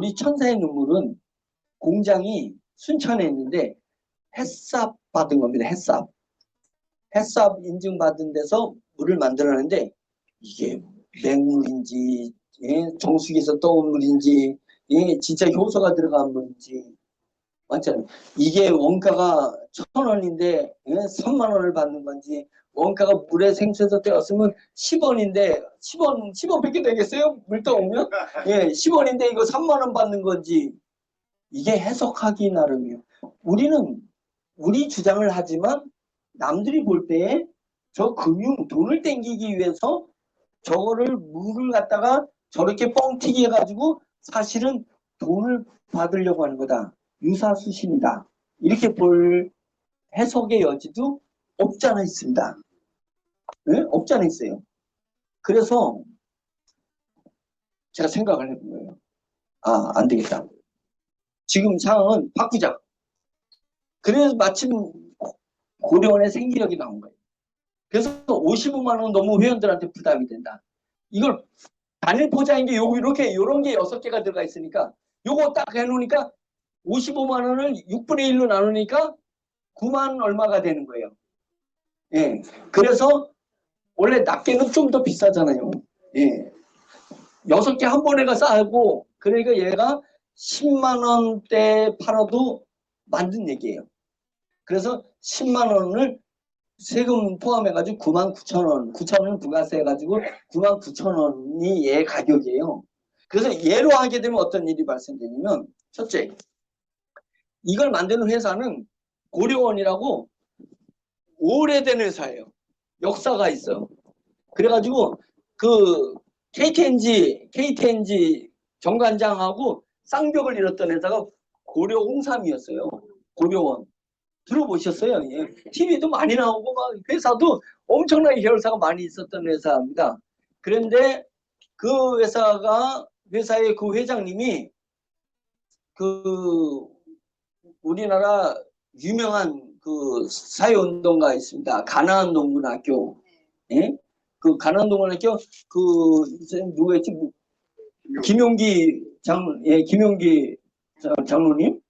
우리 천사의 눈물은 공장이 순천에 있는데 햇삽 받은 겁니다. 햇삽. 햇삽 인증받은 데서 물을 만들어내는데 이게 맹물인지 정수기에서 떠온 물인지 진짜 효소가 들어간 물인지 맞잖아요. 이게 원가가 1,000원인데 3만 원을 받는 건지 원가가 물에 생수에서 떼었으면 10원인데 10원밖에 되겠어요? 물 떠오면? 10원인데 이거 3만 원 받는 건지 이게 해석하기 나름이에요. 우리는 우리 주장을 하지만 남들이 볼 때에 저 돈을 땡기기 위해서 저거를 물을 갖다가 저렇게 뻥튀기 해가지고 사실은 돈을 받으려고 하는 거다. 유사수신이다. 이렇게 볼 해석의 여지도 없지 않아 있습니다. 네? 없지 않아 있어요. 그래서 제가 생각을 해본 거예요. 안 되겠다. 지금 상황은 바꾸자. 그래서 마침 고려원의 생기력이 나온 거예요. 그래서 55만 원 너무 회원들한테 부담이 된다. 이걸 단일 포장인 게 요런 게 6개가 들어가 있으니까 요거 딱 해놓으니까 55만 원을 6분의 1로 나누니까 9만 얼마가 되는 거예요. 예. 그래서 원래 낱개는 좀 더 비싸잖아요. 예. 6개 한 번에 가서 알고 그러니까 얘가 10만 원대 팔아도 만든 얘기예요. 그래서 10만 원을 세금 포함해가지고 99,000원, 9,000원 부가세 해가지고 99,000원이 얘 가격이에요. 그래서 얘로 하게 되면 어떤 일이 발생되냐면 첫째, 이걸 만드는 회사는 고려원이라고 오래된 회사예요. 역사가 있어요. 그래가지고 그 KTNG 정관장하고 쌍벽을 이뤘던 회사가 고려홍삼이었어요. 고려원. 들어보셨어요? 예. TV도 많이 나오고 막 회사도 엄청나게 계열사가 많이 있었던 회사입니다. 그런데 그 회사의 그 회장님이 그 우리나라 유명한 그 사회운동가 있습니다. 가나안 농군학교. 예? 그 가나안 농군학교 누구였지? 김용기 장로님.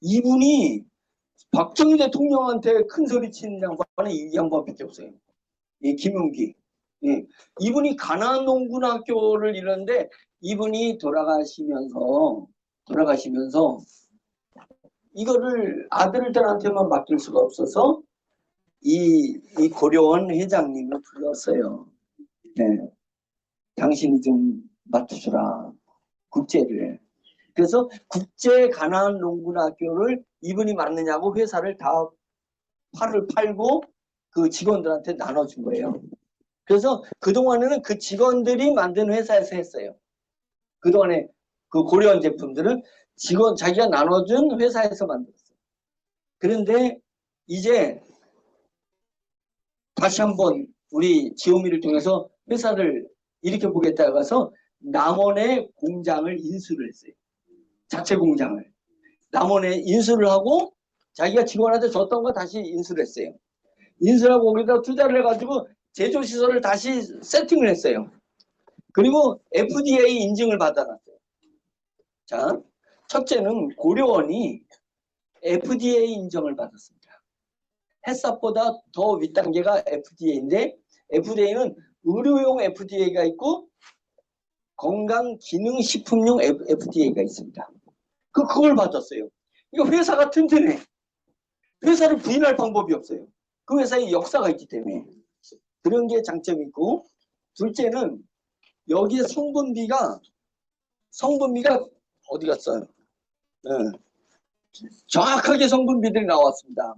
이분이 박정희 대통령한테 큰 소리 치는 양반은 이 양반밖에 없어요. 김용기. 이분이 가나안 농군학교를 이뤘는데 이분이 돌아가시면서 이거를 아들들한테만 맡길 수가 없어서 이 고려원 회장님을 불렀어요. 네. 당신이 좀 맡으시라. 국제를. 그래서 국제 가나안 농군학교를 이분이 맡느냐고 회사를 다 팔고 그 직원들한테 나눠준 거예요. 그래서 그동안에는 그 직원들이 만든 회사에서 했어요. 그동안에 그 고려원 제품들은 자기가 나눠준 회사에서 만들었어요. 그런데 이제 다시 한번 우리 지오미를 통해서 회사를 일으켜보겠다고 해서 남원의 공장을 인수를 했어요. 자체 공장을. 남원에 인수를 하고 자기가 직원한테 줬던 거 다시 인수를 했어요. 인수하고 거기다 투자를 해가지고 제조시설을 다시 세팅을 했어요. 그리고 FDA 인증을 받아놨어요. 자, 첫째는 고려원이 FDA 인정을 받았습니다. 햇삽보다 더 윗단계가 FDA인데 FDA는 의료용 FDA가 있고 건강기능식품용 FDA가 있습니다. 그걸 받았어요. 이거 회사가 튼튼해. 회사를 부인할 방법이 없어요. 그 회사에 역사가 있기 때문에. 그런 게 장점이 있고 둘째는 여기에 성분비가 어디 갔어요? 네. 정확하게 성분비들이 나왔습니다.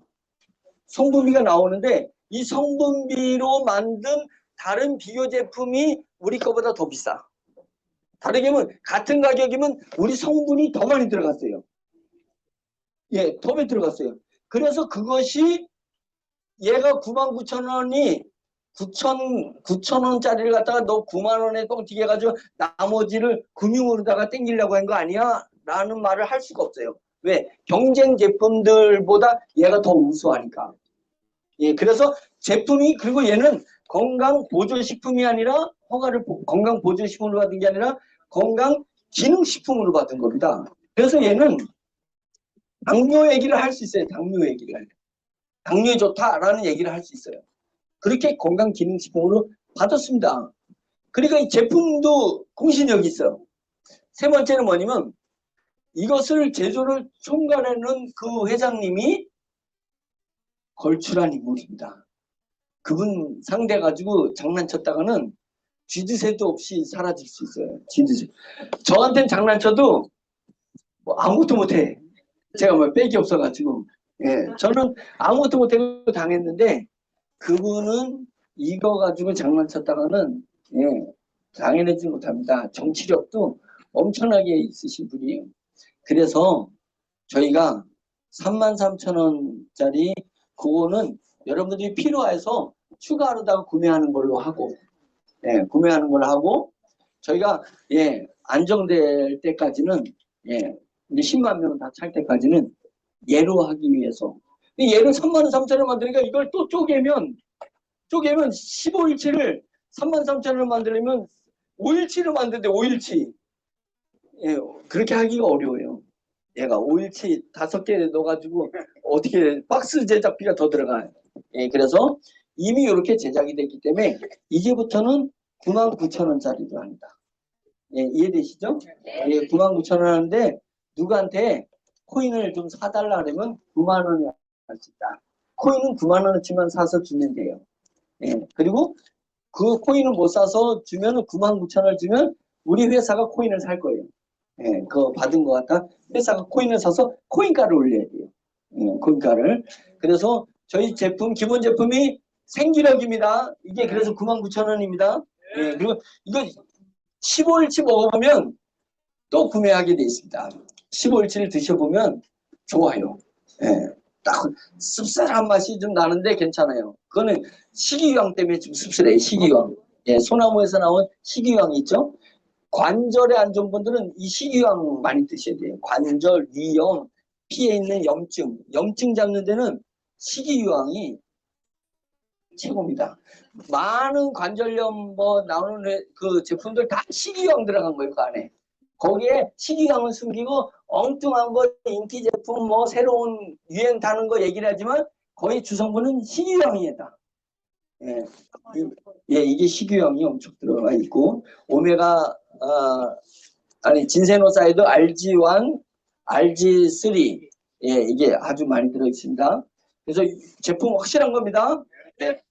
성분비가 나오는데 이 성분비로 만든 다른 비교 제품이 우리 거보다 더 비싸. 다르게 하면 같은 가격이면 우리 성분이 더 많이 들어갔어요. 예, 더 많이 들어갔어요. 그래서 그것이 얘가 99,000원이 9,000원짜리를 갖다가 너 9만 원에 똥튀기 해가지고 나머지를 금융으로다가 땡기려고 한 거 아니야? 라는 말을 할 수가 없어요. 왜? 경쟁 제품들보다 얘가 더 우수하니까. 예, 그래서 제품이 그리고 얘는 건강 보조식품이 아니라 건강 보조식품으로 받은 게 아니라 건강 기능식품으로 받은 겁니다. 그래서 얘는 당뇨 얘기를 할 수 있어요. 당뇨 얘기를. 당뇨에 좋다라는 얘기를 할 수 있어요. 그렇게 건강기능식품으로 받았습니다. 그러니까 이 제품도 공신력이 있어요. 세 번째는 뭐냐면 이것을 제조를 총괄하는 그 회장님이 걸출한 인물입니다. 그분 상대 가지고 장난쳤다가는 쥐드새도 없이 사라질 수 있어요. 쥐드새. 저한테는 장난쳐도 뭐 아무것도 못해. 제가 뭐 뺄게 없어가지고. 예, 저는 아무것도 못하고 당했는데 그분은 이거 가지고 장난쳤다가는 예, 당해내지 못합니다. 정치력도 엄청나게 있으신 분이에요. 그래서 저희가 33,000원짜리 그거는 여러분들이 필요해서 추가로다가 구매하는 걸로 하고 예, 구매하는 걸로 하고 저희가 예, 안정될 때까지는 예, 이제 10만 명 다 찰 때까지는 예로 하기 위해서 얘를 33,000원 만드니까 이걸 또 쪼개면 15일치를 33,000원을 만들려면 5일치를 만드는데 5일치 예, 그렇게 하기가 어려워요. 얘가 5일치 5개 넣어가지고 어떻게 박스 제작비가 더 들어가요. 예, 그래서 이미 이렇게 제작이 됐기 때문에 이제부터는 99,000원짜리로 합니다. 예, 이해되시죠? 예, 99,000원 하는데 누구한테 코인을 좀 사달라 그러면 9만 원이 할 수 있다. 코인은 9만 원어치만 사서 주면 돼요. 예, 그리고 그 코인을 못 사서 주면 99,000원을 주면 우리 회사가 코인을 살 거예요. 예, 그거 받은 것 같다. 회사가 코인을 사서 코인가를 올려야 돼요. 예, 코인가를. 그래서 저희 제품, 기본 제품이 생기력입니다. 이게 그래서 99,000원입니다. 예, 그리고 이거 15일치 먹어보면 또 구매하게 돼 있습니다. 15일치를 드셔보면 좋아요. 예, 딱 씁쓸한 맛이 좀 나는데 괜찮아요. 그거는 식이유황 때문에 좀 씁쓸해요. 식이유황. 예, 소나무에서 나온 식이유황이 있죠. 관절에 안 좋은 분들은 이 식이유황 많이 드셔야 돼요. 관절, 위염, 피에 있는 염증 잡는 데는 식이유황이 최고입니다. 많은 관절염 뭐 나오는 그 제품들 다 식이유황 들어간 거예요, 그 안에. 거기에 식이유황을 숨기고 엉뚱한 거 인기 제품 뭐 새로운 유행 타는 거 얘기를 하지만 거의 주성분은 식이유황이다. 예. 예, 이게 식이유황이 엄청 들어가 있고 오메가 진세노사이드 RG1, RG3 예, 이게 아주 많이 들어 있습니다. 그래서 제품 확실한 겁니다. 네.